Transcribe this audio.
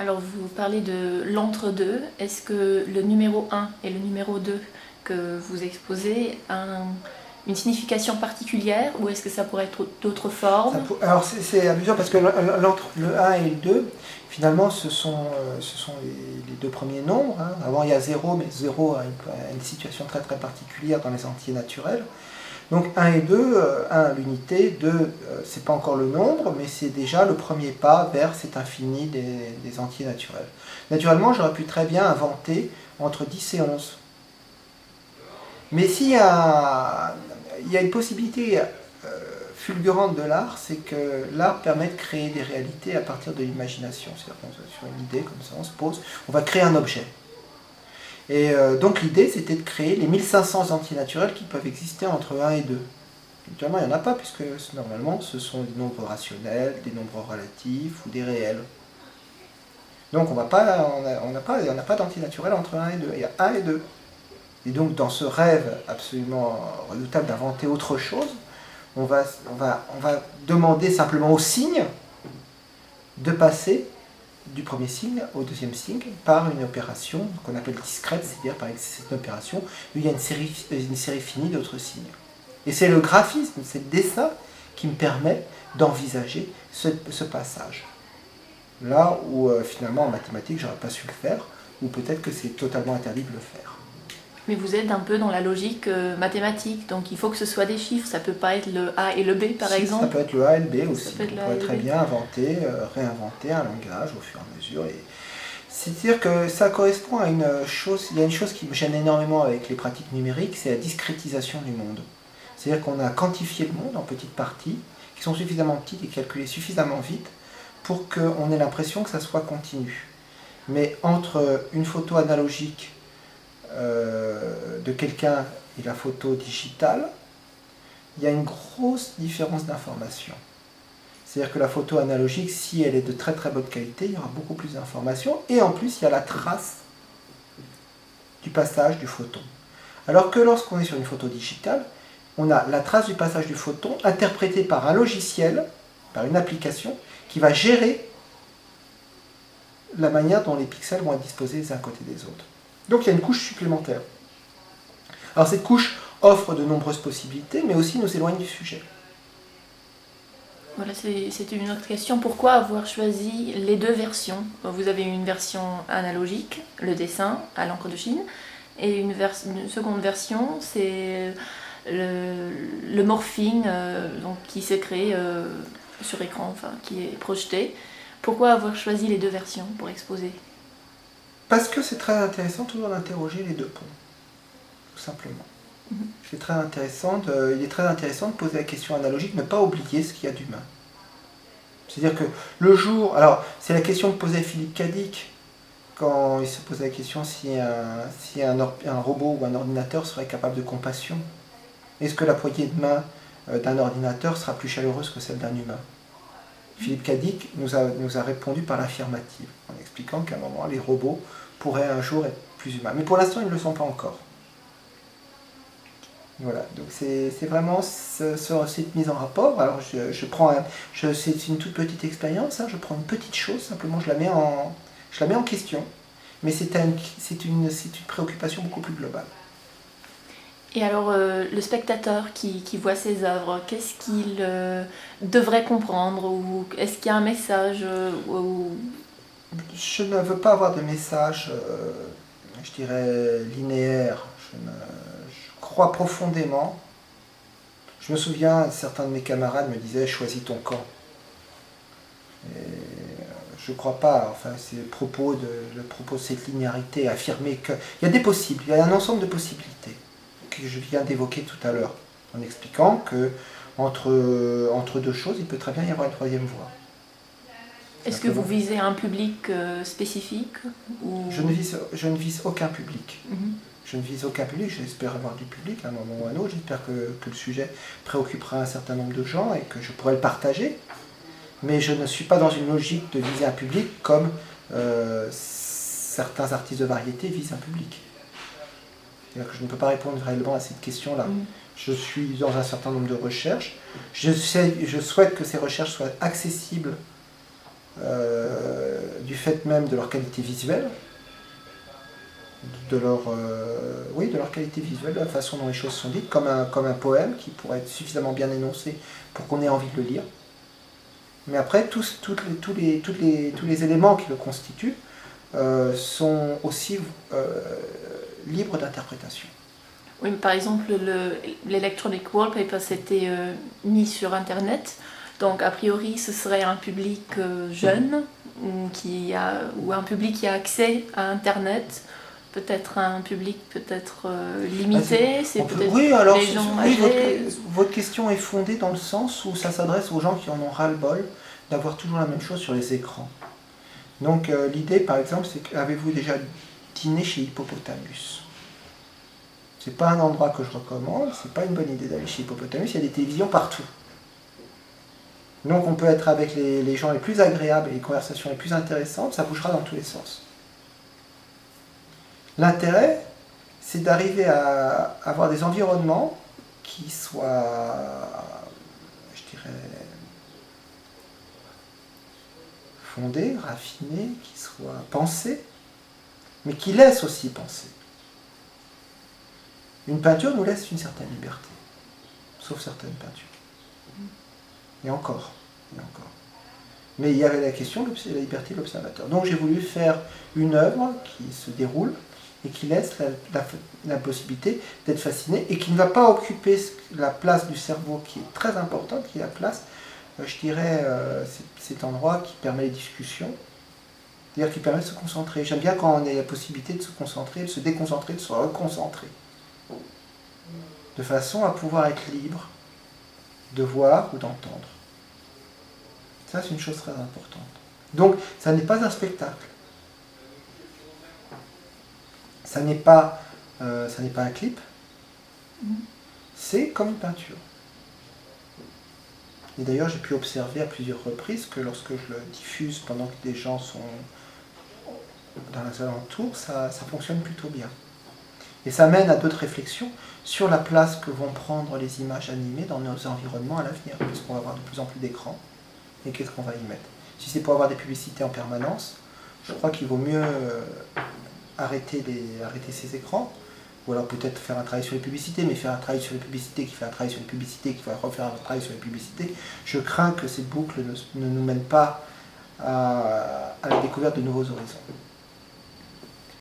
Alors vous parlez de l'entre-deux. Est-ce que le numéro 1 et le numéro 2 que vous exposez a une signification particulière ou est-ce que ça pourrait être d'autres formes? Alors c'est amusant parce que entre le 1 et le 2, finalement ce sont les deux premiers nombres. Hein. Avant il y a 0, mais 0 a une situation très très particulière dans les entiers naturels. Donc 1 et 2, 1 l'unité, 2 c'est pas encore le nombre, mais c'est déjà le premier pas vers cet infini des entiers naturels. Naturellement, j'aurais pu très bien inventer entre 10 et 11. Mais s'il y a, il y a une possibilité fulgurante de l'art, c'est que l'art permet de créer des réalités à partir de l'imagination. C'est-à-dire qu'on sur une idée, comme ça, on se pose, on va créer un objet. Et donc l'idée, c'était de créer les 1500 entiers naturels qui peuvent exister entre 1 et 2. Naturellement, il n'y en a pas, puisque normalement, ce sont des nombres rationnels, des nombres relatifs ou des réels. Donc on n'a pas d'entiers naturels entre 1 et 2. Il y a 1 et 2. Et donc dans ce rêve absolument redoutable d'inventer autre chose, on va demander simplement au signe de passer du premier signe au deuxième signe par une opération qu'on appelle discrète, c'est-à-dire par cette opération où il y a une série finie d'autres signes. Et c'est le graphisme, c'est le dessin qui me permet d'envisager ce passage. Là où finalement en mathématiques j'aurais pas su le faire, ou peut-être que c'est totalement interdit de le faire. Mais vous êtes un peu dans la logique mathématique, donc il faut que ce soit des chiffres, ça peut pas être le A et le B par exemple. Ça peut être le A et le B aussi, on pourrait très bien réinventer un langage au fur et à mesure. C'est-à-dire que ça correspond à une chose, il y a une chose qui me gêne énormément avec les pratiques numériques, c'est la discrétisation du monde. C'est-à-dire qu'on a quantifié le monde en petites parties, qui sont suffisamment petites et calculées suffisamment vite pour qu'on ait l'impression que ça soit continu. Mais entre une photo analogique de quelqu'un et la photo digitale, il y a une grosse différence d'information. C'est-à-dire que la photo analogique, si elle est de très très bonne qualité, il y aura beaucoup plus d'informations, et en plus il y a la trace du passage du photon. Alors que lorsqu'on est sur une photo digitale, on a la trace du passage du photon interprétée par un logiciel, par une application, qui va gérer la manière dont les pixels vont être disposés les uns à côté des autres. Donc il y a une couche supplémentaire. Alors cette couche offre de nombreuses possibilités, mais aussi nous éloigne du sujet. Voilà, c'est une autre question. Pourquoi avoir choisi les deux versions? Vous avez une version analogique, le dessin à l'encre de Chine, et une seconde version, c'est le morphing donc, qui s'est créé sur écran, enfin, qui est projeté. Pourquoi avoir choisi les deux versions pour exposer? Parce que c'est très intéressant toujours d'interroger les deux ponts, tout simplement. Il est très intéressant de poser la question analogique, ne pas oublier ce qu'il y a d'humain. C'est-à-dire que le jour... Alors, c'est la question que posait Philippe Cadic quand il se posait la question si un robot ou un ordinateur serait capable de compassion. Est-ce que la poignée de main d'un ordinateur sera plus chaleureuse que celle d'un humain? Philippe Cadic nous a répondu par l'affirmative, en expliquant qu'à un moment, les robots pourraient un jour être plus humains. Mais pour l'instant, ils ne le sont pas encore. Voilà, donc c'est vraiment cette mise en rapport. Alors c'est une toute petite expérience, hein, je prends une petite chose, simplement je la mets en question, mais c'est une préoccupation beaucoup plus globale. Et alors, le spectateur qui voit ces œuvres, qu'est-ce qu'il devrait comprendre? Ou est-ce qu'il y a un message Je ne veux pas avoir de message, je dirais, linéaire. Je crois profondément. Je me souviens, certains de mes camarades me disaient « choisis ton camp ». Je ne crois pas, enfin, c'est le propos de cette linéarité, affirmer qu'il y a des possibles, il y a un ensemble de possibilités que je viens d'évoquer tout à l'heure, en expliquant que entre deux choses, il peut très bien y avoir une troisième voie. Est-ce que vous visez un public spécifique ou... Je ne vise aucun public. Je ne vise aucun public, j'espère avoir du public à un moment ou à un autre, j'espère que le sujet préoccupera un certain nombre de gens et que je pourrai le partager. Mais je ne suis pas dans une logique de viser un public comme certains artistes de variété visent un public. C'est-à-dire que je ne peux pas répondre réellement à cette question-là. Je suis dans un certain nombre de recherches. Je souhaite que ces recherches soient accessibles du fait même de leur qualité visuelle, de leur qualité visuelle, de la façon dont les choses sont dites, comme un poème qui pourrait être suffisamment bien énoncé pour qu'on ait envie de le lire. Mais après, tous les éléments qui le constituent sont aussi libres d'interprétation. Oui, mais par exemple, l'Electronic Wallpaper s'était mis sur Internet. Donc, a priori, ce serait un public jeune ou un public qui a accès à Internet. Peut-être un public limité. Oui, alors les gens âgés. Votre question est fondée dans le sens où ça s'adresse aux gens qui en ont ras-le-bol d'avoir toujours la même chose sur les écrans. Donc l'idée, par exemple, c'est qu'avez-vous déjà dîné chez Hippopotamus? C'est pas un endroit que je recommande, c'est pas une bonne idée d'aller chez Hippopotamus, il y a des télévisions partout. Donc on peut être avec les gens les plus agréables et les conversations les plus intéressantes, ça bougera dans tous les sens. L'intérêt, c'est d'arriver à avoir des environnements qui soient, je dirais, fondés, raffinés, qui soient pensés, mais qui laissent aussi penser. Une peinture nous laisse une certaine liberté, sauf certaines peintures. Et encore. Mais il y avait la question de la liberté de l'observateur. Donc j'ai voulu faire une œuvre qui se déroule et qui laisse la possibilité d'être fasciné et qui ne va pas occuper la place du cerveau qui est très importante, qui est la place, je dirais, cet endroit qui permet les discussions, c'est-à-dire qui permet de se concentrer. J'aime bien quand on a la possibilité de se concentrer, de se déconcentrer, de se reconcentrer, de façon à pouvoir être libre de voir ou d'entendre. Ça, c'est une chose très importante. Donc, ça n'est pas un spectacle. Ça n'est pas un clip. C'est comme une peinture. Et d'ailleurs, j'ai pu observer à plusieurs reprises que lorsque je le diffuse pendant que des gens sont dans les alentours, ça fonctionne plutôt bien. Et ça mène à d'autres réflexions sur la place que vont prendre les images animées dans nos environnements à l'avenir, puisqu'on va avoir de plus en plus d'écrans. Et qu'est-ce qu'on va y mettre? Si c'est pour avoir des publicités en permanence, je crois qu'il vaut mieux arrêter ces écrans, ou alors peut-être faire un travail sur les publicités, mais faire un travail sur les publicités qui fait un travail sur les publicités, qui va refaire un travail sur les publicités. Je crains que ces boucles ne nous mènent pas à la découverte de nouveaux horizons.